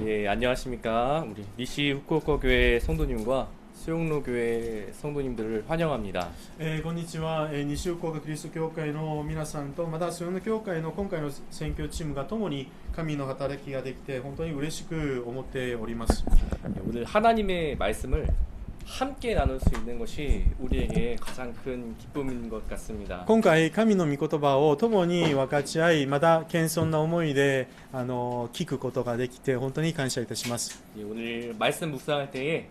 예, 안녕하십니까. 우리 니시 후쿠오카 교회 성도님과 수용로 교회 성도님들을 환영합니다. こんにちは、西福岡キリスト教会の皆さんとまたその教会の今回の選挙チームがともに神の働きができて本当に嬉しく思っております。 예, 오늘 하나님의 말씀을 함께 나눌 수 있는 것이 우리에게 가장 큰 기쁨인 것 같습니다. 今回神の御言葉を共に分かち合いまた謙遜な思いで聞くことができて本当に感謝いたします。 예, 오늘 말씀 묵상할 때에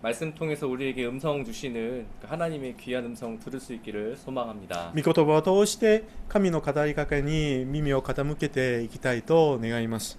말씀 통해서 우리에게 음성 주시는 그 하나님의 귀한 음성 들을 수 있기를 소망합니다. 御言葉を通して神の語りかけに耳を傾けていきたいと願います。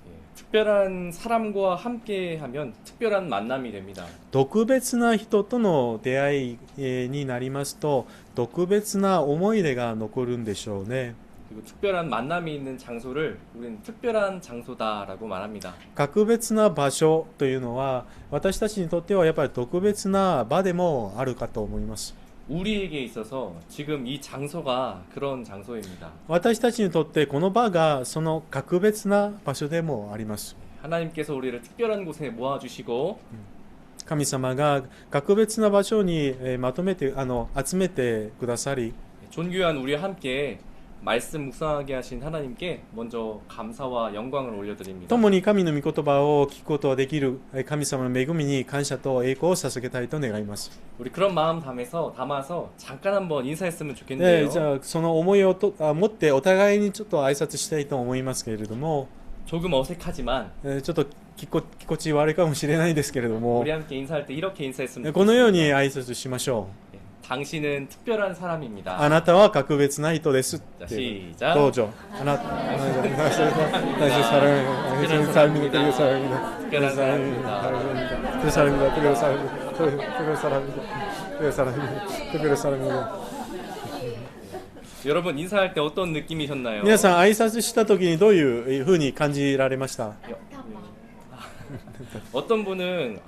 예, 특별한 사람과 함께하면 특별한 만남이 됩니다. 特別な人との出会いになりますと特別な思い出が残るんでしょうね。 그리고 특별한 만남이 있는 장소를 우리는 특별한 장소다라고 말합니다. 格別な場所というのは私たちにとってはやっぱり特別な場でもあるかと思います。 우리에게 있어서 지금 이 장소가 그런 장소입니다. 私たちにとってこの場がその格別な場所でもあります。 하나님께서 우리를 특별한 곳에 모아주시고 神様が格別な場所にまとめて集めてくださり 존귀한 우리와 함께 말씀 묵상하게 하신 하나님께 먼저 감사와 영광을 올려드립니다. 共に神の御言葉を聞くことができる神様の恵みに感謝と栄光を捧げたいと願います。 우리 그런 마음 담아서 잠깐 한번 인사했으면 で 좋겠는데요. じゃあその思いを持ってお互いにちょっと挨拶したいと思いますけれども 조금 어색하지만 ちょっとぎこち悪いかもしれないですけれども 우리 함께 인사할 때 이렇게 인사했으면 このように 좋겠습니다. 挨拶しましょ 예, 당신은 특별한 う。 사람입니다. あなたは格別な人ですっ 자, ていう。 시작. どうぞ。あなたは特別な人です。 특별한 사람입니다. 특별한 사람입니다. 특별한 사람입니다. 특별한 사람입니다. 특별한 사람입니다. 특별한 사람입니다. 여러분 인사할 때 어떤 느낌이셨나요? 皆さん挨拶した時にどういうふうに感じられました？ 어떤 분은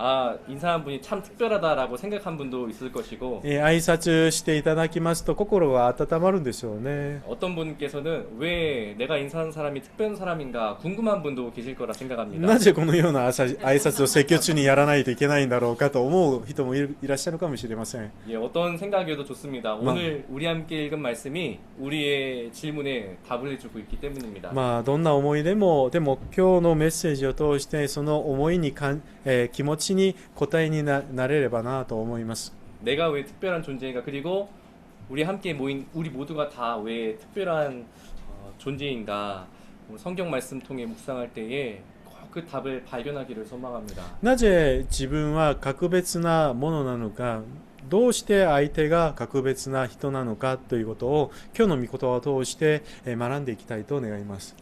인사한 분이 참 특별하다라고 생각한 분도 있을 것이고 挨拶していただきますと心が温まるんでしょうね。 어떤 분께서는 왜 내가 인사한 사람이 특별한 사람인가 궁금한 분도 계실 거라 생각합니다. なぜこのような挨拶を説教中にやらないといけないんだろうかと思う人もいらっしゃるかもしれません。 예, 어떤 생각이어도 좋습니다. 오늘 우리 함께 읽은 말씀이 우리의 질문에 답을 해주고 있기 때문입니다. まあどんな思いでも今日のメッセージを通してその思いに気持ちに答えになれればなと思います。 내가 왜 특별한 존재인가 그리고 우리 함께 모인 우리 모두가 다 왜 특별한 존재인가 성경 말씀 통해 묵상할 때에 꼭 그 답을 발견하기를 소망합니다. なぜ自分は格別なものなのか、どうして相手が格別な人なのかということを今日の御言葉を通して学んでいきたいと願います。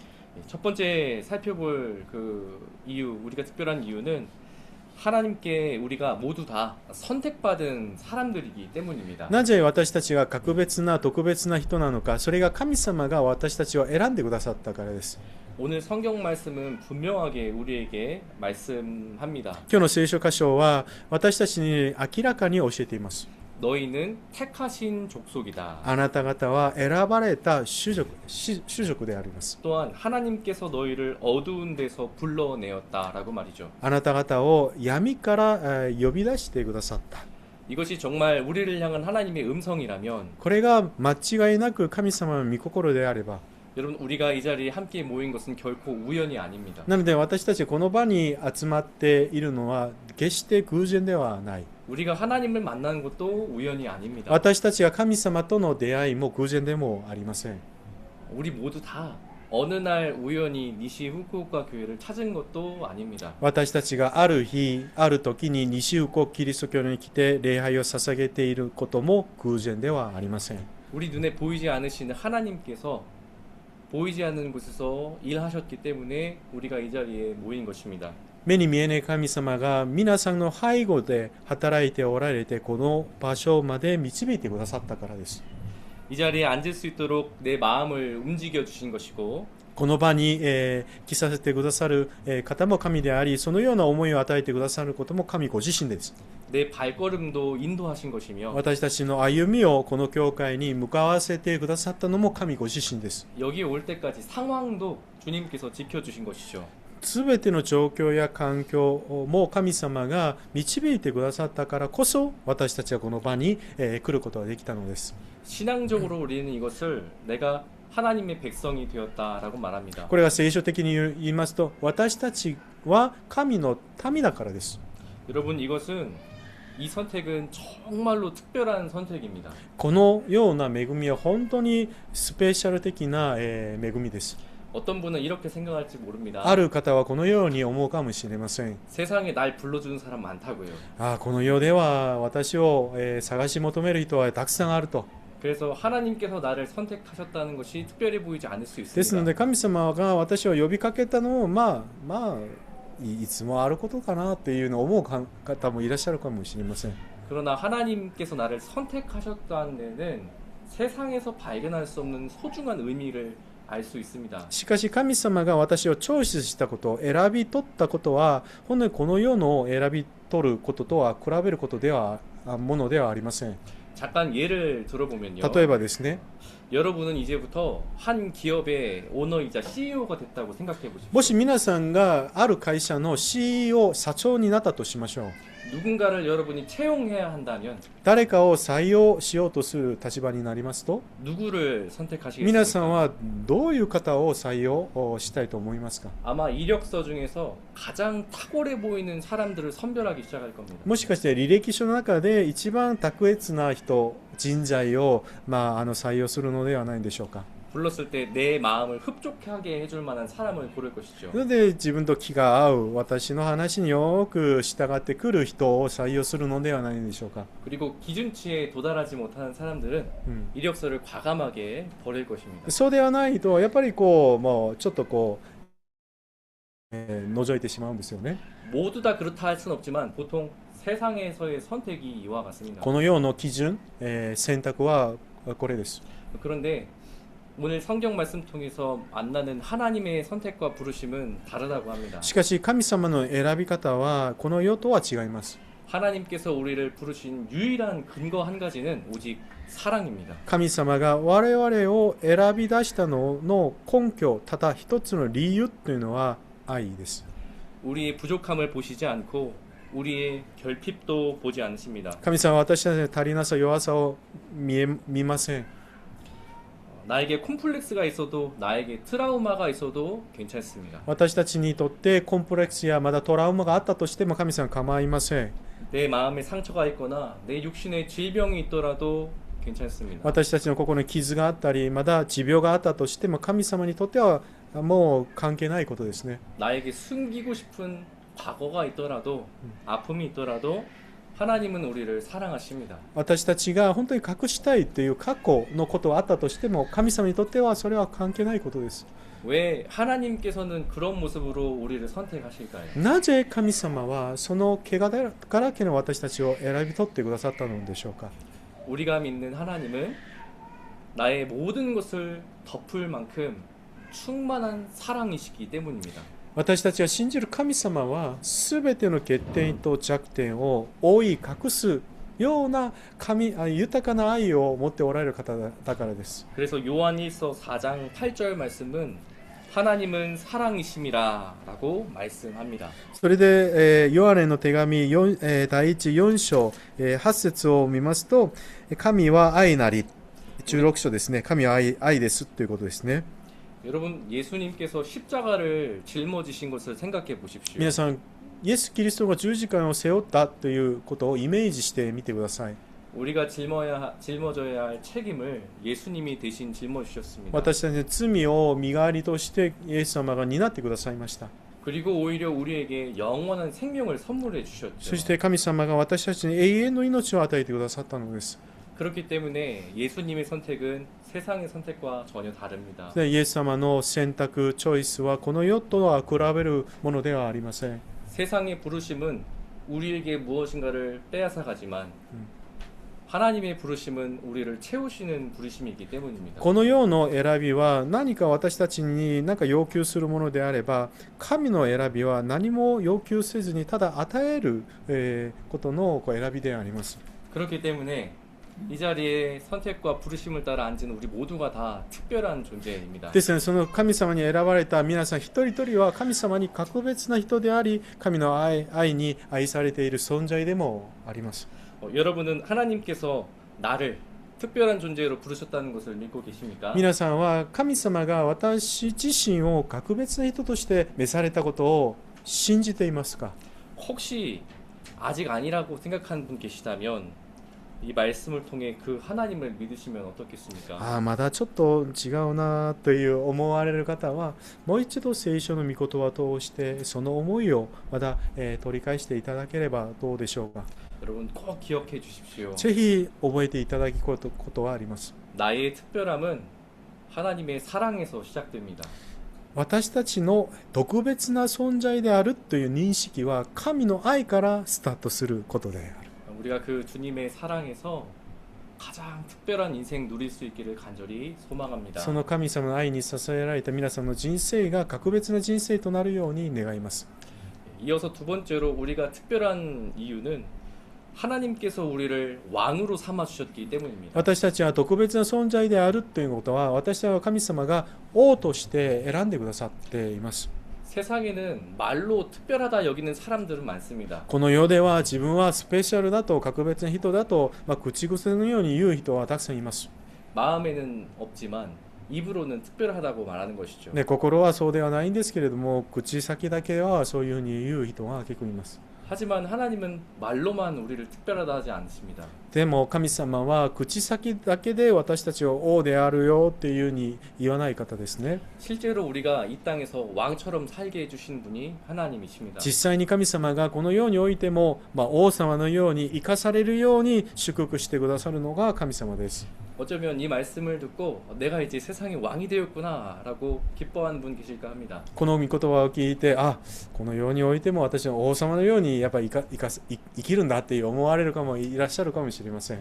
첫 번째 살펴볼 그 이유, 우리가 특별한 이유는 하나님께 우리가 모두 다 선택받은 사람들이기 때문입니다. なぜ私たちが格別な特別な人なのか、それが神様が私たちを選んでくださったからです。 오늘 성경 말씀은 분명하게 우리에게 말씀합니다. 今日の聖書箇所は私たちに明らかに教えています。 너희는 택하신 족속이다. あなた方は選ばれた種族であります。 또한 하나님께서 너희를 어두운 데서 불러내었다라고 말이죠. あなた方を闇から呼び出してくださった。 이것이 정말 우리를 향한 하나님의 음성이라면 これが間違いなく神様の御心であれば、 여러분 우리가 이 자리에 함께 모인 것은 결코 우연이 아닙니다. なので私たちこの場に集まっているのは決して偶然ではない。 우리가 하나님을 만나는 것도 우연이 아닙니다. 私たちが神様との出会いも偶然でもありません。 우리 모두 다 어느 날 우연히 니시 후쿠오카 교회를 찾은 것도 아닙니다. 私たちがある日、ある時に西福岡キリスト教に来て礼拝を捧げていることも偶然ではありません。 우리 눈에 보이지 않으시는 하나님께서 보이지 않는 곳에서 일하셨기 때문에 우리가 이 자리에 모인 것입니다. 目に見えない神様が皆さんの背後で働いておられてこの場所まで導いてくださったからです。 이 자리에 앉을 수 있도록 내 마음을 움직여 주신 것이고 この場に、来させてくださる、方も神であり、そのような思いを与えてくださることも神ご自身です。 내 발걸음도 인도하신 것이며 私たちの歩みをこの教会に向かわせてくださったのも神ご自身です。 여기 올 때까지 상황도 주님께서 지켜주신 것이죠. すべての状況や環境も神様が導いてくださったからこそ私たちはこの場に来ることができたのです。 신앙적으로 우리는 이것을 내가 하나님의 백성이 되었다라고 말합니다. これが聖書的に言いますと私たちは神の民だからです。 여러분 이것은 이 선택은 정말로 특별한 선택입니다. このような恵みは本当にスペシャル的な恵みです。 어떤 분은 이렇게 생각할지 모릅니다. ある方はこのように思うかもしれません。 세상에 날 불러주는 사람 많다고요. この世では私を探し求める人はたくさんあると。 그래서 하나님께서 나를 선택하셨다는 것이 특별해 보이지 않을 수 ですの 있습니다. で神様が私を呼びかけたのもいつもあることかなっていうのを思う方もいらっしゃるかもしれません。 그러나 하나님께서 나를 선택하셨다는 데는 세상에서 발견할 수 없는 소중한 의미를 알 수 있습니다. しかし神様が私をチョイスしたこと、選び取ったことは本当にこの世の選び取ることとは比べることではものではありません。 잠깐 예를 들어보면요. 例えばですね、 여러분은 이제부터 한 기업의 오너이자 CEO가 됐다고 생각해 も 보십시오. し皆さんがある会社の CEO、社長になったとしましょう。 누군가를 여러분이 채용해야 한다면 誰かを採用しようとする立場になりますと、 누구를 皆さん 선택하시겠습니까? はどういう方を採用したいと思いますか？ 아마 이력서 중에서 가장 탁월해 보이는 사람들을 선별하기 시작할 겁니다. もしかして履歴書の中で一番卓越な人、人材を、採用するのではないんでしょうか。 불렀을 때 내 마음을 흡족하게 해줄 만한 사람을 고를 것이죠. それで自分と気が合う、私の話によく従ってくる人を採用するのではないんでしょうか。 그리고 기준치에 도달하지 못하는 사람들은 うん、 이력서를 과감하게 버릴 것입니다. そうではないとやっぱりもうちょっと覗いてしまうんですよね。 모두 다 그렇다 할 수는 없지만 보통 세상에서의 선택이 이와 같습니다. この世の基準、選択はこれです。 그런데 오늘 성경 말씀 통해서 만나는 하나님의 선택과 부르심은 다르다고 합니다. しかし神様の選び方はこの世とは違います。 하나님께서 우리를 부르신 유일한 근거 한 가지는 오직 사랑입니다. 神様が我々を選び出したのの根拠、ただ一つの理由というのは愛です。 우리의 부족함을 보시지 않고 우리의 결핍도 보지 않으십니다. 神様は私たちの足りなさ弱さを見ません。 나에게 콤플렉스가 있어도 나에게 트라우마가 있어도 괜찮습니다. 私たちにとってコンプレックスやまだトラウマがあったとしても神様は構いません。 내 마음에 상처가 있거나 내 육신에 질병이 있더라도 괜찮습니다. 私たちの心に傷があったりまだ持病があったとしても神様にとってはもう関係ないことですね。 나에게 숨기고 싶은 과거가 있더라도 아픔이 있더라도 하나님은 우리를 사랑하십니다. 私たちが本当に隠したいという過去のことがあったとしても神様にとってはそれは関係ないことです。 왜 하나님께서는 그런 모습으로 우리를 선택하실까요? なぜ神様はその怪我だらけの私たちを選び取ってくださったのでしょうか。 우리가 믿는 하나님은 나의 모든 것을 덮을 만큼 충만한 사랑이시기 때문입니다. 私たちが信じる神様は全ての欠点と弱点を覆い隠すような豊かな愛を持っておられる方だからです。 그래서 요한일서 4장 8절 말씀은 하나님은 사랑이심이라라고 말씀합니다. それで、ヨハネの手紙第4章、8節を見ますと、神は愛なり、16章ですね、神は愛ですということですね。 여러분 예수님께서 십자가를 짊어지신 것을 생각해 보십시오. 皆さん、イエス・キリストが十字架を背負ったということをイメージしてみてください。 우리가 짊어져야 할 책임을 예수님이 대신 짊어지셨습니다. 私たちの罪を身代わりとしてイエス様が担ってくださいました。 그리고 오히려 우리에게 영원한 생명을 선물해 そ 주셨죠. して神様が私たちに永遠の命を与えてくださったのです。 그렇기 때문에 예수님의 선택은 세상의 선택과 전혀 다릅니다. でイエス様の選択、チョイスはこの世とは比べるものではありません。 세상의 부르심은 우리에게 무엇인가를 빼앗아 가지만 하나님의 부르심은 우리를 채우시는 부르심이기 때문입니다. この世の選びは何か私たちに何か要求するものであれば、神の選びは何も要求せずにただ与えることの選びであります。 그렇기 때문에 이 자리에 선택과 부르심을 따라 앉은 우리 모두가 다 특별한 존재입니다. ですね、その神様に選ばれた皆さん一人一人は神様に格別な人であり、神の愛に愛されている存在でもあります。 여러분은 하나님께서 나를 특별한 존재로 부르셨다는 것을 믿고 계십니까? 皆さんは神様が私自身を格別な人として召されたことを信じていますか？ 혹시 아직 아니라고 생각하는 분 계시다면 이 말씀을 통해 그 하나님을 믿으시면 어떻겠습니까? ああ、まだちょっと違うなという思われる方は、もう一度聖書の御言葉を通してその思いをまた、取り返していただければどうでしょうか。 여러분 꼭 기억해 주십시오. ぜひ覚えていただくことはあります。 나의 특별함은 하나님의 사랑에서 시작됩니다. 私たちの特別な存在であるという認識は神の愛からスタートすることである。 우리가 그 주님의 사랑에서 가장 특별한 인생 누릴 수 있기를 간절히 소망합니다. その神様の愛に支えられた皆さんの人生が格別な人生となるように願います。 이어서 두 번째로 우리가 특별한 이유는 하나님께서 우리를 왕으로 삼아 주셨기 때문입니다. 私たちは特別な存在であるということは、私たちは神様が王として選んでくださっています。 세상에는 말로 특별하다 여기는 사람들은 많습니다. この世では自分はスペシャルだと格別な人だと、口癖のように言う人はたくさんいます。 마음에는 없지만 입으로는 특별하다고 말하는 것이죠. ね、心はそうではないんですけれども、口先だけはそういうふうに言う人が結構います。 하지만 하나님은 말로만 우리를 특별하다 하지 않습니다. でも神様は口先だけで私たちを王であるよっていうふうに言わない方ですね。 실제로 우리가 이 땅에서 왕처럼 살게 해주신 분이 하나님이십니다. 実際に神様がこの世においても、王様のように生かされるように祝福してくださるのが神様です。 어쩌면 이 말씀을 듣고 내가 이제 세상의 왕이 되었구나 라고 기뻐하는 분 계실까 합니다. この御言葉を聞いて、この世においても私は王様のようにやっぱり生きるんだって思われるかもいらっしゃるかもしれません。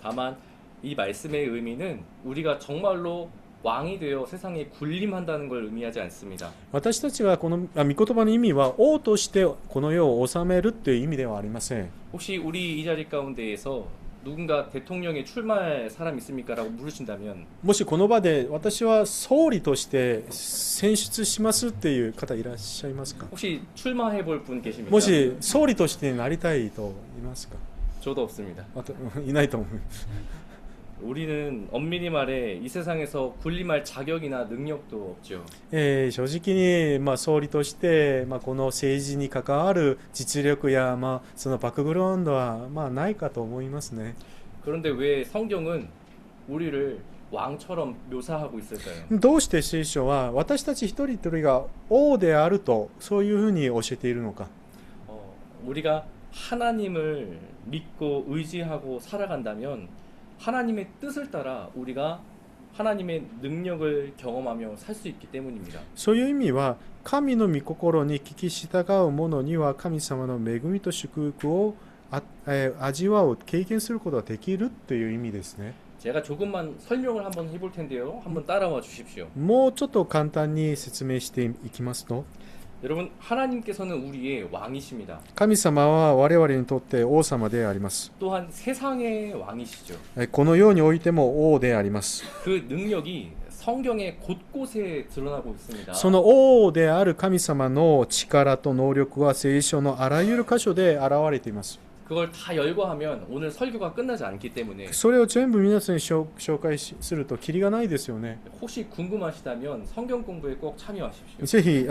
다만 이 말씀의 의미는 우리가 정말로 왕이 되어 세상에 군림한다는 걸 의미하지 않습니다. 私たちがこの御言葉の意味は王としてこの世を治めるという意味ではありません。 혹시 우리 이 자리 가운데에서 누군가 대통령에 출마할 사람 있습니까? 라고 물으신다면 もしこの場で私は総理として選出しますっていう方いらっしゃいますか？ 혹시 출마해 볼 분 계십니까? もし総理としてなりたいといますか？ 저도 없습니다. いないと思う。 우리는 엄밀히 말해 이 세상에서 군림할 자격이나 능력도 없죠. 正直に、総理として、この政治に関わる実力や、そのバックグラウンドは、ないかと思いますね。 그런데 왜 성경은 우리를 왕처럼 묘사하고 있을까요? どうして聖書は私たち一人一人が王であるとそういうふうに教えているのか？ 우리가 하나님을 믿고 의지하고 살아간다면 하나님의 뜻을 따라 우리가 하나님의 능력을 경험하며 살 수 있기 때문입니다. そういう意味は神の御心に聞き従う者には神様の恵みと祝福を味わう経験することができるという意味ですね。 제가 조금만 설명을 한번 해볼 텐데요. 한번 따라와 주십시오. もうちょっと簡単に説明していきますと、 여러분 하나님께서는 우리의 왕이십니다. 神様は我々にとって王様であります。 또한 세상의 왕이시죠. この世においても王であります。 그 능력이 성경의 곳곳에 드러나고 있습니다. その王である神様の力と能力は聖書のあらゆる箇所で現れています。 그걸 다 열거하면 오늘 설교가 끝나지 않기 때문에 それを全部皆さんに紹介するとキリがないですよね。 혹시 궁금하시다면 성경 공부에 꼭 참여하십시오. ぜひ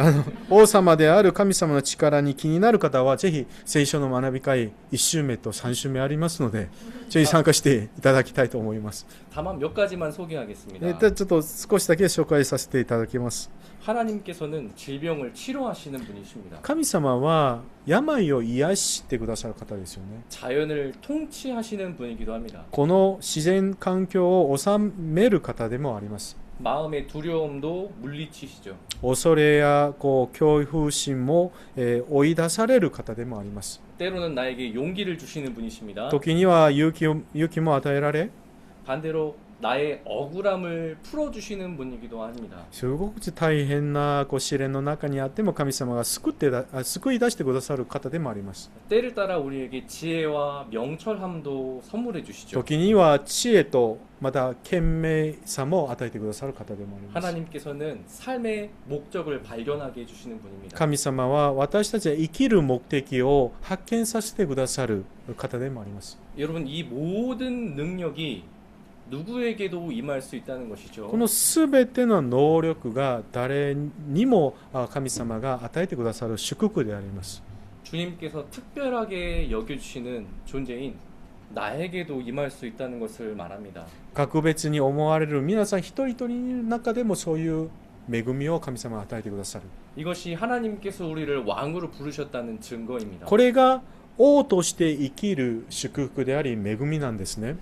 王様である神様の力に気になる方はぜひ聖書の学び会1週目と3週目ありますので、ぜひ参加していただきたいと思います。 다만 몇 가지만 소개하겠습니다. ちょっと少しだけ紹介させていただきます。 하나님께서는 질병을 치료하시는 분이십니다. 神様は病を癒してくださる方ですよね。 자연을 통치하시는 분이기도 합니다. この自然環境を治める方でもあります。 마음의 두려움도 물리치시죠. 恐れや恐怖心も、追い出される方でもあります。 때로는 나에게 용기를 주시는 분이십니다. 時には勇気も与えられ、 반대로 나의 억울함을 풀어주시는 분이기도 합니다. すごく大変な試練の中にあっても神様が救い出してくださる方でもあります。 때를 따라 우리에게 지혜와 명철함도 선물해 주시죠. 時には知恵とまた賢明さも与えてくださる方でもあります。 하나님께서는 삶의 목적을 발견하게 해주시는 분입니다. 神様は私たちが生きる目的を発見させてくださる方でもあります。 여러분 이 모든 능력이 누구에게도 임할 수 있다는 것이죠. このすべての能力が誰にも神様が与えてくださる祝福であります。 주님께서 특별하게 여겨주시는 존재인 나에게도 임할 수 있다는 것을 말합니다. 格別に思われる皆さん一人一人の中でもそういう恵みを神様が与えてくださる。 이것이 하나님께서 우리를 왕으로 부르셨다는 증거입니다. これが王として生きる祝福であり恵みなんですね。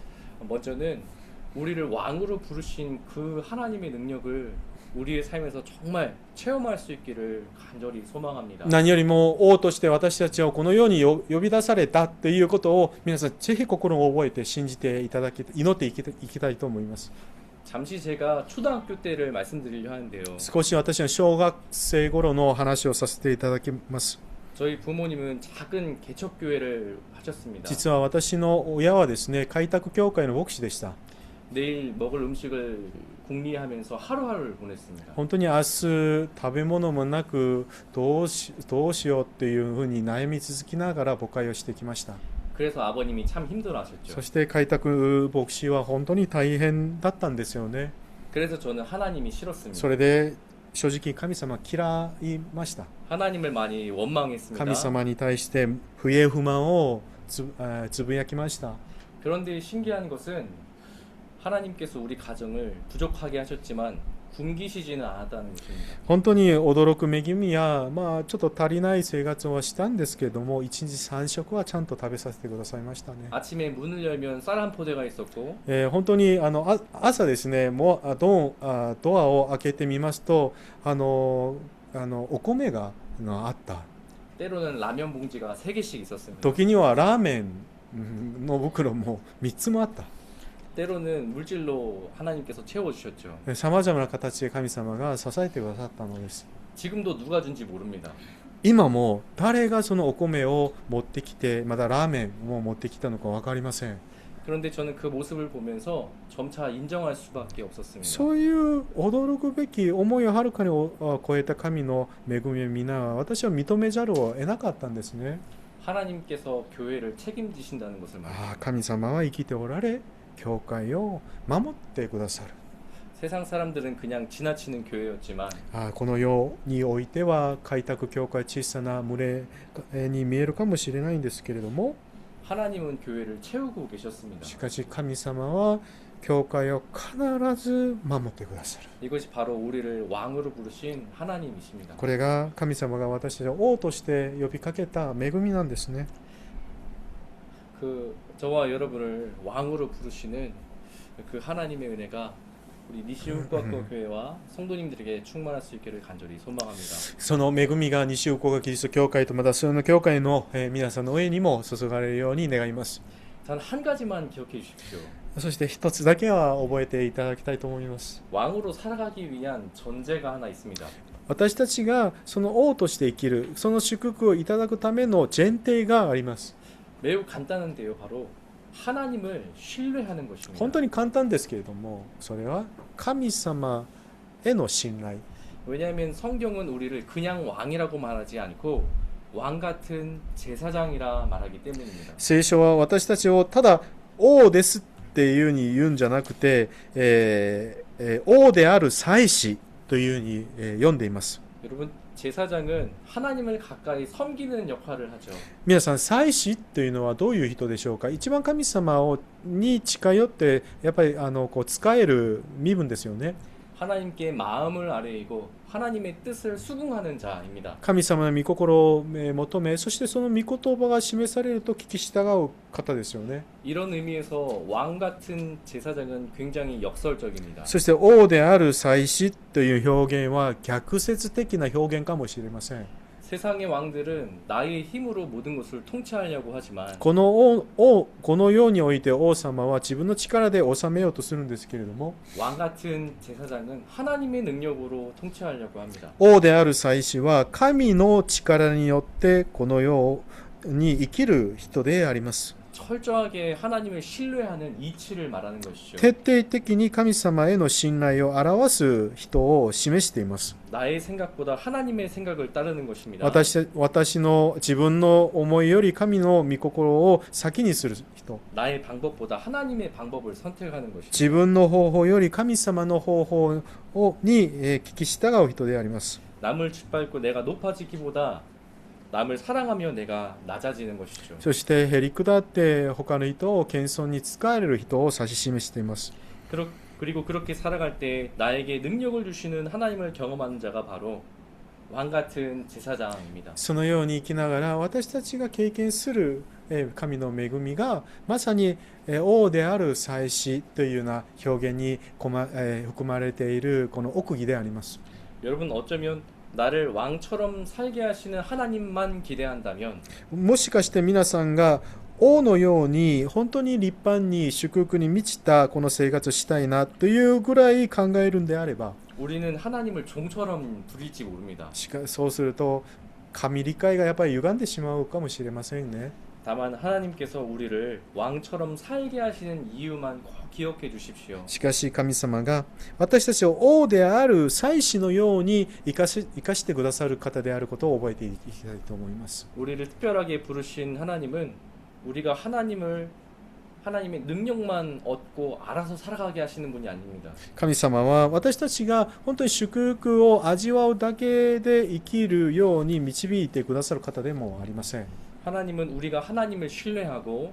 먼저는 우리를 왕으로 부르신 그 하나님의 능력을 우리의 삶에서 정말 체험할 수 있기를 간절히 소망합니다. 何よりも王として私たちをこのように呼び出されたということを皆さんぜひ心を覚えて信じていただき祈っていきたいと思います。 잠시 제가 초등학교 때를 말씀드리려 하는데요. 少し私は小学生頃の話をさせていただきます。 저희 부모님은 작은 개척교회를 하셨습니다. 実は私の親はですね、開拓教会の牧師でした。 내일 먹을 음식을 궁리하면서 하루하루를 보냈습니다. 本当に明日食べ物もなくどうしようっていうふうに悩み続きながら牧会をしてきました。 그래서 아버님이 참 힘들어하셨죠. そして開拓牧師は本当に大変だったんですよね。 그래서 저는 하나님이 そ 싫었습니다. れで正直神様嫌いました。 하나님을 많이 원망했습니다. 神様に対して不平不満をつぶやきました。 그런데 신기한 것은 하나님께서 우리 가정을 부족하게 하셨지만 굶기시지는 않았다는 것입니다. 本当に驚く恵みや、ちょっと足りない生活はしたんですけれども、1日3食はちゃんと食べさせてくださいましたね。 아침에 문을 열면 쌀 한 포대가 있었고 本当に朝ですね、もうドアを開けてみますと、お米があった。 때로는 라면 봉지가 3개씩 있었습니다. 時にはラーメンの袋も3つもあった。 때로는 물질로 하나님께서 채워주셨죠. さまざまな形で神様が支えてくださったのです。 지금도 누가 준지 모릅니다. 今も誰がそのお米を持ってきて、またラーメンを持ってきたのか分かりません。 그런데 저는 그 모습을 보면서 점차 인정할 수밖에 없었습니다. そういう驚くべき思いをはるかに超えた神の恵みを皆私は認めざるを得なかったんですね。 하나님께서 교회를 책임지신다는 것을 말합니다. 神様は生きておられ、教会を守ってくださる。 세상 사람들은 그냥 지나치는 교회였지만 この世においては開拓教会小さな群れに見えるかもしれないんですけれども、 하나님은 교회를 채우고 계셨습니다. しかし神様は教会を必ず守ってくださる。 이것이 바로 우리를 왕으로 부르신 하나님이십니다. これが神様が私たちを王として呼びかけた恵みなんですね。 그 저와 여러분을 왕으로 부르시는 그 하나님의 은혜가 우리 니시우과학교 교회와 성도님들에게 충만할 수 있기를 간절히 소망합니다. その恵みが西岡がキリスト教会とまたその教会の皆さんの上にも注がれるように願います。 단 한 가지만 기억해 주십시오. そして一つだけは覚えていただきたいと思います。 왕으로 살아가기 위한 전제가 하나 있습니다. 私たちがその王として生きる、その祝福をいただくための前提があります。 매우 간단한데요. 바로 하나님을 신뢰하는 것입니다. 本当に簡単ですけれども、それは神様への信頼。 왜냐하면 성경은 우리를 그냥 왕이라고 말하지 않고 왕 같은 제사장이라 말하기 때문입니다. 聖書は私たちをただ王ですっていうふうに言うんじゃなくて、王である祭司というふうに読んでいます。 여러분 제사장은 하나님을 가까이 섬기는 역할을 하죠. 皆さん、祭司というのはどういう人でしょうか。一番神様に近寄ってやっぱり使える身分ですよね。 하나님께 마음을 아뢰이고 하나님의 뜻을 수긍하는 자입니다. 神様の御心を求め、そしてその御言葉が示されると聞き従う方ですよね。 이런 의미에서 왕 같은 제사장은 굉장히 역설적입니다. そして王である祭司という表現は逆説的な表現かもしれません。 세상의 왕들은 나의 힘으로 모든 것을 통치하려고 하지만 この世において王様は自分の力で治めようとするんですけれども、 왕 같은 제사장은 하나님의 능력으로 통치하려고 합니다. 王である祭司は神の力によってこの世に生きる人であります。 철저하게 하나님을 신뢰하는 이치를 말하는 것이죠. 徹底的に神様への信頼を表す人を示しています。 나의 생각보다 하나님의 생각을 따르는 것입니다. 私の自分の思いより神の御心を先にする人。 나의 방법보다 하나님의 방법을 선택하는 것이죠. 自分の方法より神様の方法に聞き従う人であります。 남을 짓밟고 내가 높아지기보다 남을 사랑하며 내가 낮아지는 것이죠. そしてへり下って他の人を謙遜に仕える人を指し示しています。 그리고 그렇게 살아갈 때 나에게 능력을 주시는 하나님을 경험하는 자가 바로 왕 같은 제사장입니다. そのように生きながら私たちが経験する神の恵みがまさに王である祭司というような表現に含まれているこの奥義であります。 여러분 어쩌면 나를 왕처럼 살게 하시는 하나님만 기대한다면 もしかして皆さんが王のように本当に立派に祝福に満ちたこの生活をしたいなというぐらい考えるんであれば 우리는 하나님을 종처럼 부릴지 모릅니다. そうすると神理解がやっぱり歪んでしまうかもしれませんね。 다만 하나님께서 우리를 왕처럼 살게 하시는 이유만 꼭 기억해 주십시오. しかし神様が私たちを王である祭司のように生かしてくださる方であることを覚えていきたいと思います。 우리를 특별하게 부르신 하나님은 우리가 하나님의 능력만 얻고 알아서 살아가게 하시는 분이 아닙니다. 神様は私たちが本当に祝福を味わうだけで生きるように導いてくださる方でもありません。 하나님은 우리가 하나님을 신뢰하고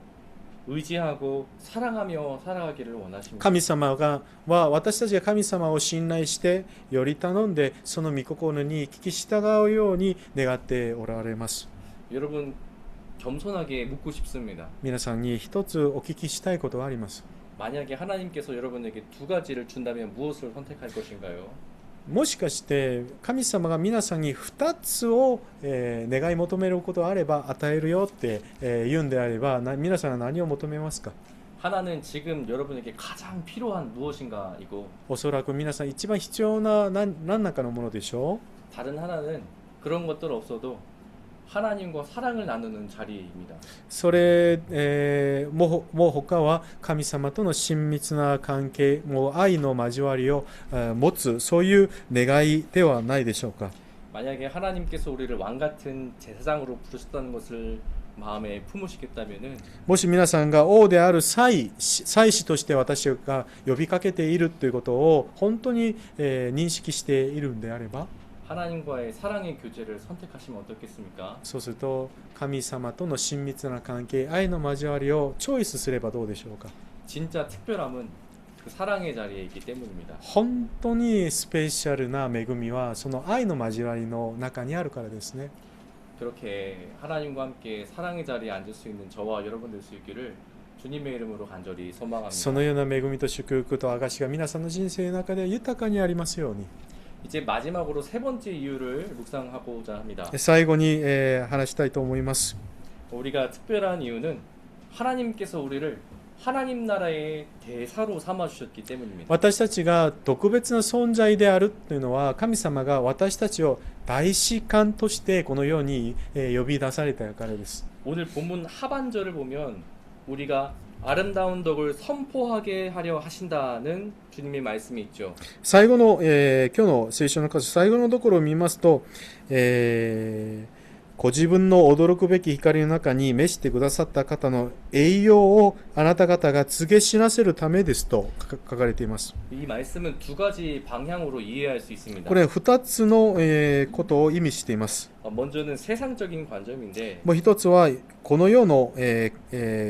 의지하고 사랑하며 살아가기를 원하십니다. 神様は私たちが神様を信頼してより頼んでその御心に聞き従うように願っておられます。 여러분 겸손하게 묻고 싶습니다. 皆さんに一つお聞きしたいことがあります。 만약에 하나님께서 여러분에게 두 가지를 준다면 무엇을 선택할 것인가요? もしかして神様が皆さんに2つを、願い求めることがあれば与えるよって、言うんであれば皆さんは何を求めますか？ 하나는 지금 여러분에게 가장 필요한 무엇인가이고 おそらく皆さん一番必要な何らかのものでしょう。 다른 하나는 그런 것들 없어도 하나님과 사랑을 나누는 자리입니다. それ、もう他は神様との親密な関係、もう愛の交わりを持つそういう願いではないでしょうか。 만약에 하나님께서 우리를 왕 같은 제사장으로 부르셨다는 것을 마음에 품으시겠다면은 もし皆さんが王である祭司として私が呼びかけているということを本当に、認識しているんであれば 하나님과의 사랑의 교제를 선택하시면 어떻겠습니까? そうすると神様との親密な関係、愛の交わりをチョイスすればどうでしょうか。 진짜 특별함은 그 사랑의 자리에 있기 때문입니다. 本当にスペシャルな恵みはその愛の交わりの中にあるからですね。 그렇게 하나님과 함께 사랑의 자리에 앉을 수 있는 저와 여러분 될 수 있기를 주님의 이름으로 간절히 そ 소망합니다. のような恵みと祝福と証しが皆さんの人生の中で豊かにありますように。 이제 마지막으로 세 번째 이유를 묵상하고자 합니다. 最後に、話したいと思います。 우리가 특별한 이유는 하나님께서 우리를 하나님 나라의 대사로 삼아 주셨기 때문입니다. 私たちが特別な存在であるというのは神様が私たちを大使館としてこのように呼び出されたからです。 오늘 본문 하반절을 보면 우리가 아름다운 덕을 선포하게 하려 하신다는 주님의 말씀이 있죠. 最後の、今日の聖書の箇所最後のところを見ますと、ご自分の驚くべき光の中に召してくださった方の栄養をあなた方が告げ知らせるためですと書かれています。 이 말씀은 두 가지 방향으로 이해할 수 있습니다. これ2つの、ことを意味しています。 먼저는 세상적인 관점인데 もう一つはこの世の、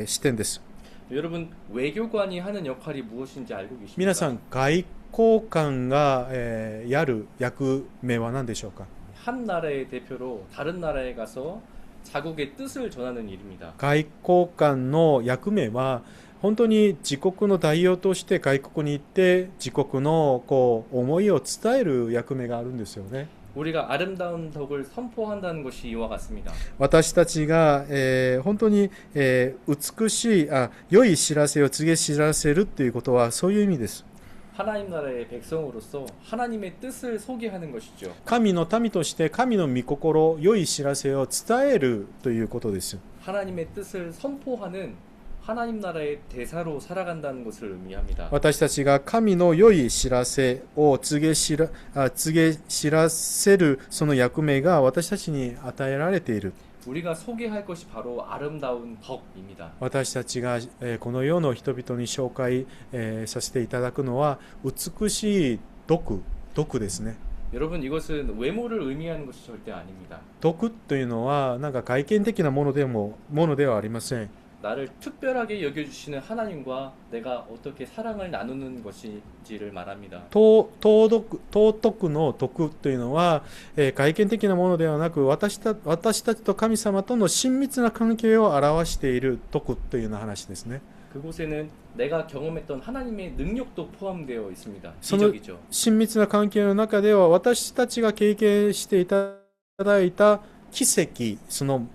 視点です。 여러분 외교관이 하는 역할이 무엇인지 알고 계십니까? 皆さん外交官が、やる役目は何でしょうか。 한 나라의 대표로 다른 나라에 가서 자국의 뜻을 전하는 일입니다. 外交官の役目は本当に自国の代表として外国に行って自国の思いを伝える役目があるんですよね。 우리가 아름다운 덕을 선포한다는 것이 이와 같습니다. 私たちが、本当に、美しい良い知らせを告げ知らせるということはそういう意味です。 하나님 나라의 백성으로서 하나님의 뜻을 소개하는 것이죠. 神の民として神の御心、良い知らせを伝えるということです。 하나님의 뜻을 선포하는 하나님 나라의 대사로 살아간다는 것을 의미합니다. 私たちが神の良い知らせを告げ知らせるその役目が私たちに与えられている。 우리가 소개할 것이 바로 아름다운 덕입니다. 私たちが、この世の人々に紹介、させていただくのは美しい徳ですね。 여러분 이것은 외모를 의미하는 것이 절대 아닙니다. 徳というのはなんか外見的なものではありません。 나를 특별하게 여겨주시는 하나님과 내가 어떻게 사랑을 나누는 것인지를 말합니다. 尊の徳というのは、外見的なものではなく私たちと神様との親密な関係を表している徳というような話ですね。 그곳에는 내가 경험했던 하나님의 능력도 포함되어 있습니다. その 기적이죠. 親密な関係の中では私たちが経験していただいた奇跡、その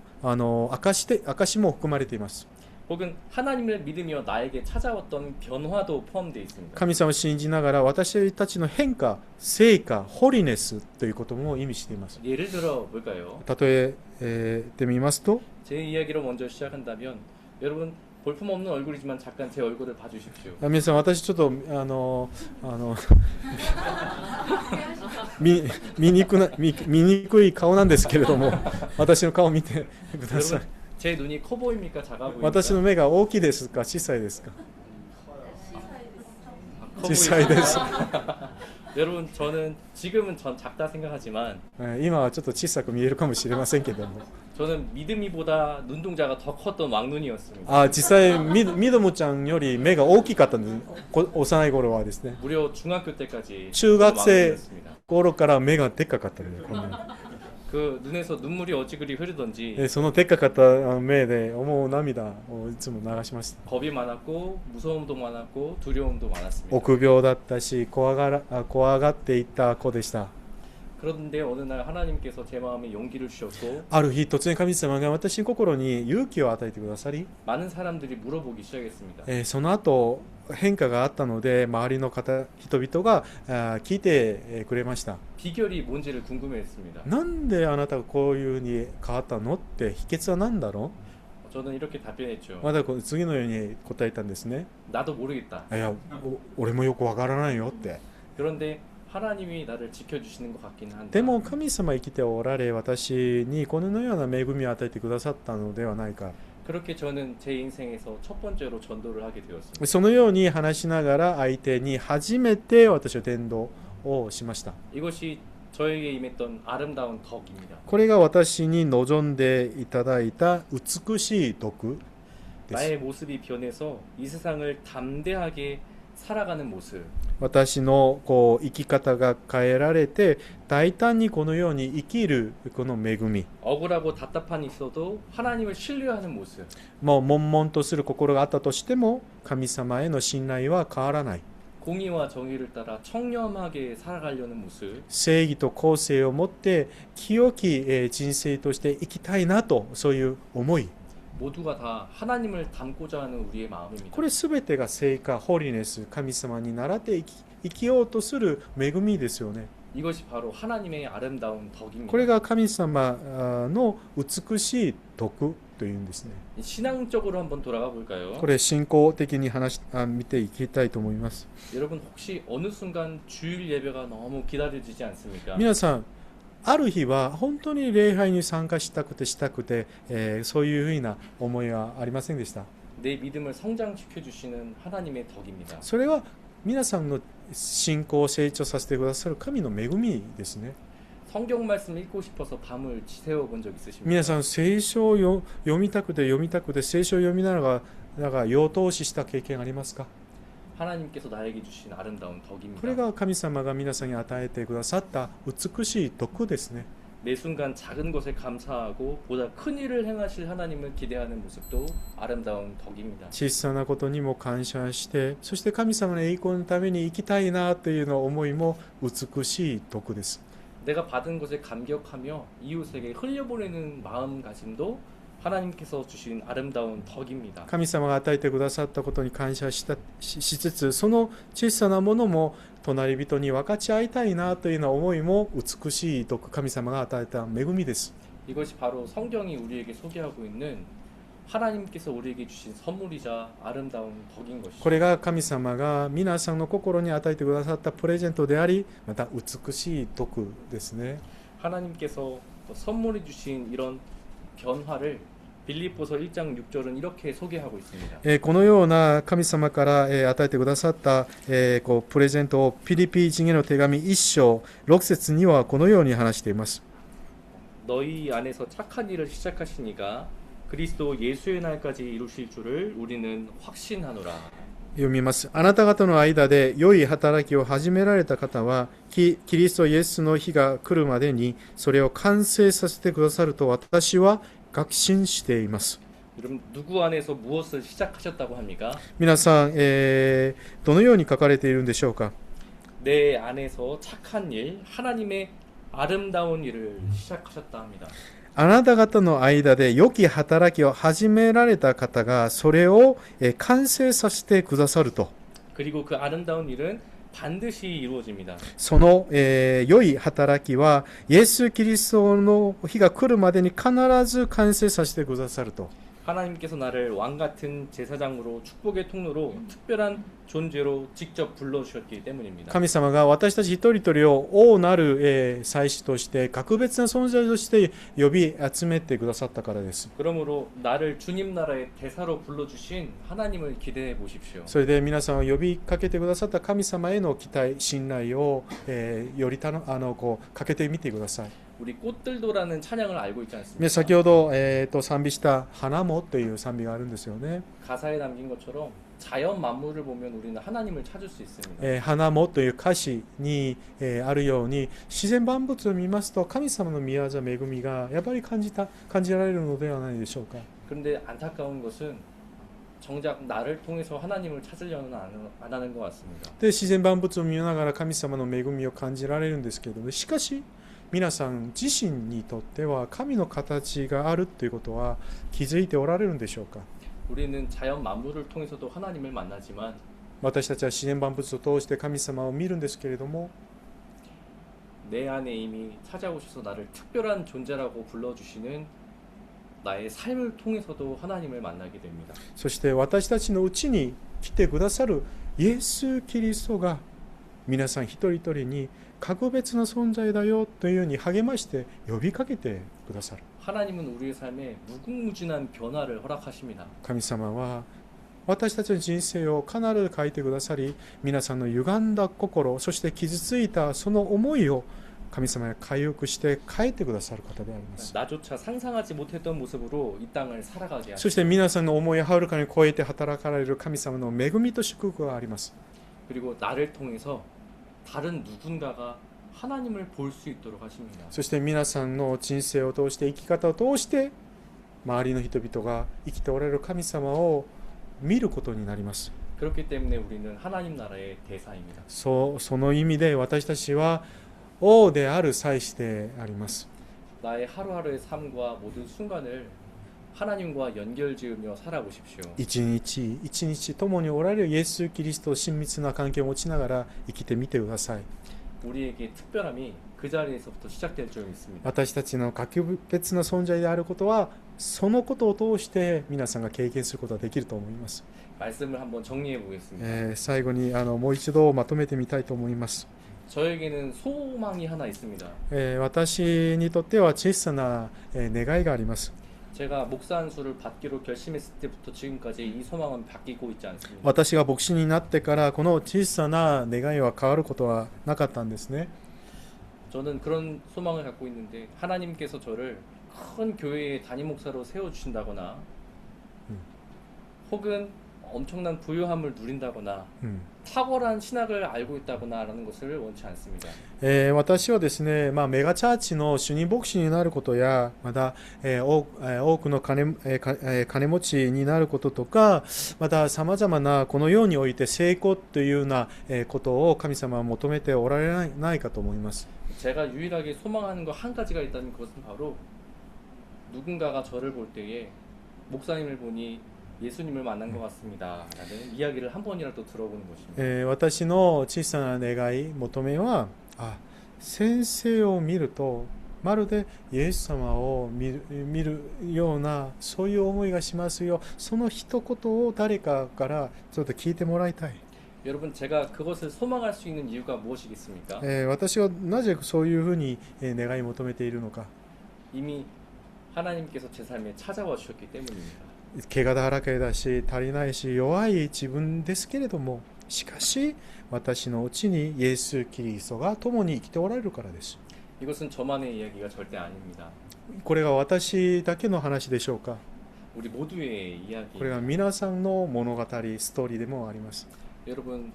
証も含まれています。 혹은 하나님을 믿으며 나에게 찾아왔던 변화도 포함되어 있습니다. 神様を信じながら私たちの変化、成果、ホリネスということも意味しています。 예를 들어 볼까요? 例えてみますと、 제 이야기로 먼저 시작한다면 여러분 볼품없는 얼굴이지만 잠깐 제 얼굴을 봐주십시오. 皆さん私ちょっと見にくい顔なんですけれども私の顔を見てください。 여러분 제 눈이 커 보입니까? 작아 보입니까? 私の目が大きいですか小さいですか 커 小さいです 여러분 저는 지금은 전 작다 생각하지만 今はちょっと小さく見えるかもしれませんけども 저는 믿음이보다 눈동자가 더 컸던 왕눈이었습니다. 実際みどもちゃんより目が大きかったんです幼い頃はですね 무려 중학교 때까지 中学生 왕눈이었습니다. 頃から目がでっかかったのでこんな 그 눈에서 눈물이 어찌그리 흐르던지 そのでっかかった目で思う涙をいつも流しました 겁이 많았고 무서움도 많았고 두려움도 많았습니다. 臆病だったし怖がっていた子でした 그런데 어느 날 하나님께서 제 마음에 용기를 주셨고 ある日突然神様が私の心に勇気を与えてくださり 많은 사람들이 물어보기 시작했습니다. その後変化があったので周りの人々が聞いてくれました 비결이 뭔지를 궁금해했습니다. なんであなたがこういうふうに変わったのって秘訣は何だろ 저는 이렇게 답변했죠. うまだ次のように答えたんですね 나도 모르겠다. いや俺もよくわからないよって 그런데 하나님이 나를 지켜주시는 것 같긴 한데 でも神様生きておられ私にこのような恵みを与えてくださったのではないか 그렇게 저는 제 인생에서 첫 번째로 전도를 하게 되었습니다. そのように話しながら相手に初めて私は伝道をしました 이것이 저에게 임했던 아름다운 덕입니다. これが私に望んでいただいた美しい徳です 나의 모습이 변해서 이 세상을 담대하게 살아가는 모습 私の生き方が変えられて大胆にこのように生きるこの恵み 억울하고 답답한 있어도 하나님을 신뢰하는 모습 もう悶々とする心があったとしても神様への信頼は変わらない 공의와 정의를 따라 청렴하게 살아가려는 모습 正義と公正を持って清き人生として生きたいなとそういう思い 모두가 다 하나님을 닮고자 하는 우리의 마음입니다. これすべてが聖化ホリネス神様に倣って生きようとする恵みですよね 이것이 바로 하나님의 아름다운 덕입니다. これが神様の美しい徳というんですね 신앙적으로 한번 돌아가 볼까요? これ信仰的に見ていきたいと思います 여러분 혹시 어느 순간 주일 예배가 너무 기다려지지 않습니까? 皆さんある日は本当に礼拝に参加したくてそういうふうな思いはありませんでした 내 믿음을 성장시켜 주시는 하나님의 덕입니다. それは皆さんの信仰を成長させてくださる神の恵みですね 성경 말씀 읽고 싶어서 밤을 지새워 본 적 있으십니까? 皆さん聖書を読みたくて聖書を読みながら夜通しした経験ありますか 하나님께서 나에게 주신 아름다운 덕입니다. これが神様が皆さんに与えてくださった美しい徳ですね 매 순간 작은 것에 감사하고 보다 큰 일을 행하실 하나님을 기대하는 모습도 아름다운 덕입니다. 小さなことにも感謝してそして神様の栄光のために生きたいなというの思いも美しい徳です 내가 받은 것에 감격하며 이웃에게 흘려보내는 마음가짐도 하나님께서 주신 아름다운 덕입니다. 神様が与えてくださったことに感謝しつつ、その小さなものも隣人に分かち合いたいなというような思いも美しい徳、神様が与えた恵みです。 이것이 바로 성경이 우리에게 소개하고 있는 하나님께서 우리에게 주신 선물이자 아름다운 덕인 こ 것이죠. れが神様が皆さんの心に与えてくださったプレゼントであり、また美しい徳ですね。 하나님께서 선물해 주신 이런 변화를 빌립보서 1장 6절은 이렇게 소개하고 있습니다. このような神様から与えてくださったプレゼントをピリピ人への手紙1章6節にはこのように話しています。 너희 안에서 착한 일을 시작하시니까 그리스도 예수의 날까지 이루실 줄을 우리는 확신하노라. 読みます。あなた方の間で良い働きを始められた方はキリストイエスの日が来るまでにそれを完成させてくださると私は確信しています。 여러분 누구 안에서 무엇을 시작하셨다고 합니까? 皆さん、どのように書かれているんでしょうか。 내 안에서 착한 일, 하나님의 아름다운 일을 시작하셨다 합니다. あなた方の間で良き働きを始められた方がそれを完成させてくださると。 그리고 그 아름다운 일은 반드시 이루어집니다. その、良い働きはイエス・キリストの日が来るまでに必ず完成させてくださると。 하나님께서 나를 왕같은 제사장으로 축복의 통로로 특별한 존재로 직접 불러주셨기 때문입니다. 神様が私たち一人一人を王なる、祭司として格別な存在として呼び集めてくださったからです。 그러므로 나를 주님 나라의 대사로 불러주신 하나님을 기대해 보십시오. それで皆さんを呼びかけてくださった神様への期待、信頼を、よりかけてみてください。 우리 꽃들도라는 찬양을 알고 있지 で 않습니까? 先ほど、賛美した花もという賛美があるんですよね。 가사에 담긴 것처럼 자연 만물을 보면 우리는 하나님을 찾을 수 있습니다. 花もという歌詞に、あるように自然万物を見ますと神様の御業恵みがやっぱり感じられるのではないでしょうか。 그런데 안타까운 것은 정작 나를 통해서 하나님을 찾으려는 안 하는 것 같습니다. で自然万物を見ながら神様の恵みを感じられるんですけれども、しかし皆さん自身にとっては神の形があるということは気づいておられるんでしょうか。 우리는 자연 만물을 통해서도 하나님을 만나지만 私たちは自然万物を通して神様を見るんですけれども、 내 안에 이미 찾아오셔서 나를 특별한 존재라고 불러주시는 나의 삶을 통해서도 하나님을 만나게 됩니다. そして私たちのうちに来てくださるイエス・キリストが皆さん一人一人に格別な存在だよというように励まして呼びかけてくださる。 하나님은 우리의 삶에 무궁무진한 변화를 허락하십니다. 神様は私たちの人生を必ず変えてくださり、皆さんの歪んだ心、そして傷ついたその思いを神様が回復して変えてくださる方であります。 나조차 상상하지 못했던 모습으로 이 땅을 살아가게 そして 하시고 皆さんの思いをはるかに超えて働かれる神様の恵みと祝福があります。 그리고 나를 통해서 다른 누군가가 하나님을 볼 수 있도록 하십니다. そして皆さんの人生を通して生き方を通して周りの人々が生きておられる神様を見ることになります。 그렇기 때문에 우리는 하나님 나라의 대사입니다. その意味で私たちは王である祭司であります。 나의 하루하루의 삶과 모든 순간을 하나님과 연결지으며 살아보십시오. 一日一日共におられるイエス・キリストと親密な関係を持ちながら生きてみてください。 우리에게 특별함이 그 자리에서부터 시작될 줄 믿습니다. 私たちの格別な存在であることはそのことを通して皆さんが経験することができると思います。 말씀을 한번 정리해 보겠습니다. 最後にもう一度まとめてみたいと思います。 저에게는 소망이 하나 있습니다. 私にとっては小さな願いがあります。 제가 목사 안수를 받기로 결심했을 때부터 지금까지 이 소망은 바뀌고 있지 않습니다. 私が牧師になってからこの小さな願いは変わることはなかったんですね。 저는 그런 소망을 갖고 있는데 하나님께서 저를 큰 교회의 담임 목사로 세워주신다거나 혹은 엄청난 부유함을 누린다거나 탁월한 신학을 알고 있다거나라는 것을 원치 않습니다. 私はですね、メガチャーチの主任牧師になることやまた、多くの金持ちになることとか、またさまざまなこの世において成功というようなことを神様は求めておられないかと思います。 제가 유일하게 소망하는 거 한 가지가 있다는 것은 바로 누군가가 저를 볼 때에 목사님을 보니 예수님을 만난 것 같습니다 라는 이야기를 한 번이라도 들어보는 것입니다. 私の小さな願い求めは先生を見るとまるでイエス様を見るようなそういう思いがしますよ。その一言を誰かからちょっと聞いてもらいたい。 여러분 제가 그것을 소망할 수 있는 이유가 무엇이겠습니까? 私はなぜそういうふうに願い求めているのか。 이미 하나님께서 제 삶에 찾아와 주셨기 때문입니다. 怪我だらけだし足りないし弱い自分ですけれども、しかし私のうちにイエス・キリストが共に生きておられるからです。 이것은 저만의 이야기가 절대 아닙니다. これが私だけの話でしょうか。 우리 모두의 이야기. これが皆さんの物語、ストーリーでもあります。 여러분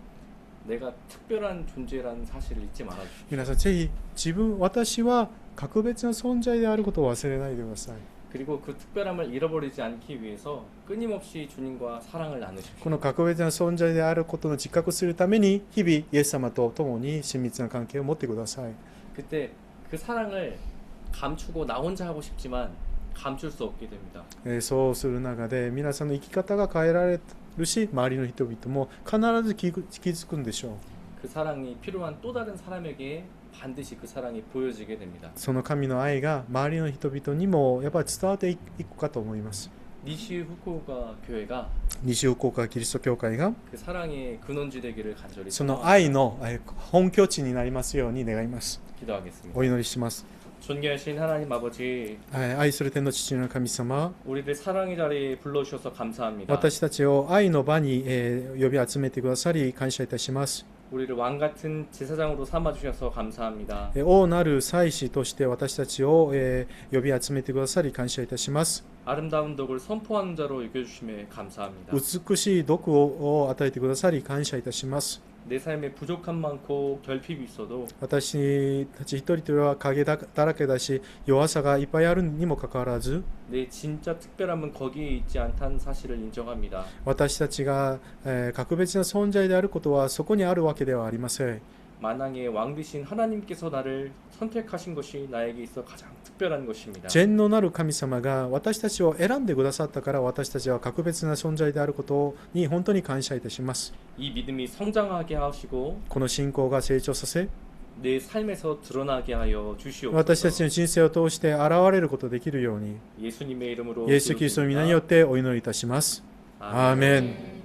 내가 특별한 존재라는 사실을 잊지 말아 주십시오. 皆さんぜひ私は格別な存在であることを忘れないでください。 그리고 그 특별함을 잃어버리지 않기 위해서 끊임없이 주님과 사랑을 こ 나누십시오. の格別な存在であることの自覚するために日々イエス様と共に親密な関係を持ってください。 그때 그 사랑을 감추고 나 혼자 하고 싶지만 감출 수 없게 됩니다. そうする中で皆さんの生き方が変えられるし、周りの人々も必ず気づくんでしょう。 그 사랑이 필요한 또 다른 사람에게 반드시 그 사랑이 보여지게 됩니다. その神の愛が周りの人々にもやっぱり伝わっていくかと思います。 니시 후쿠오카 교회가 西福岡キリスト教会が 그 사랑의 근원지 되기를 간절히 その愛の本拠地になりますように願います。 기도하겠습니다. お祈りします。 존귀하신 하나님 아버지, 愛する天の父の神様、 우리를 사랑의 자리에 불러주셔서 감사합니다. 私たちを愛の場に呼び集めてくださり感謝いたします。 우리를 왕 같은 제사장으로 삼아 주셔서 감사합니다. 王なる祭司として私たちを呼び集めてくださり感謝いたします。 아름다운 덕을 선포하는 자로 여겨 주심에 감사합니다. 美しい徳を与えてくださり感謝いたします。 내 삶에 부족함 많고 결핍이 있어도 私たち一人一人は影だらけだし弱さがいっぱいあるにもかかわらず 내 진짜 특별함은 거기에 있지 않다는 사실을 인정합니다. 私たちが格別な存在であることはそこにあるわけではありません。 만왕의 왕 되신 하나님께서 나를 선택하신 것이 나에게 있어 가장 특별한 것입니다. 全能なる神様が私たちを選んでくださったから私たちは格別な存在であることに本当に感謝いたします。 이 믿음이 성장하게 하시고 この信仰が成長させ 내 삶에서 드러나게 하여 私たち 주시옵소서. の人生を通して現れることできるように 예수님의 이름으로 イエス・キリストの皆によってお祈りいたします。アーメン。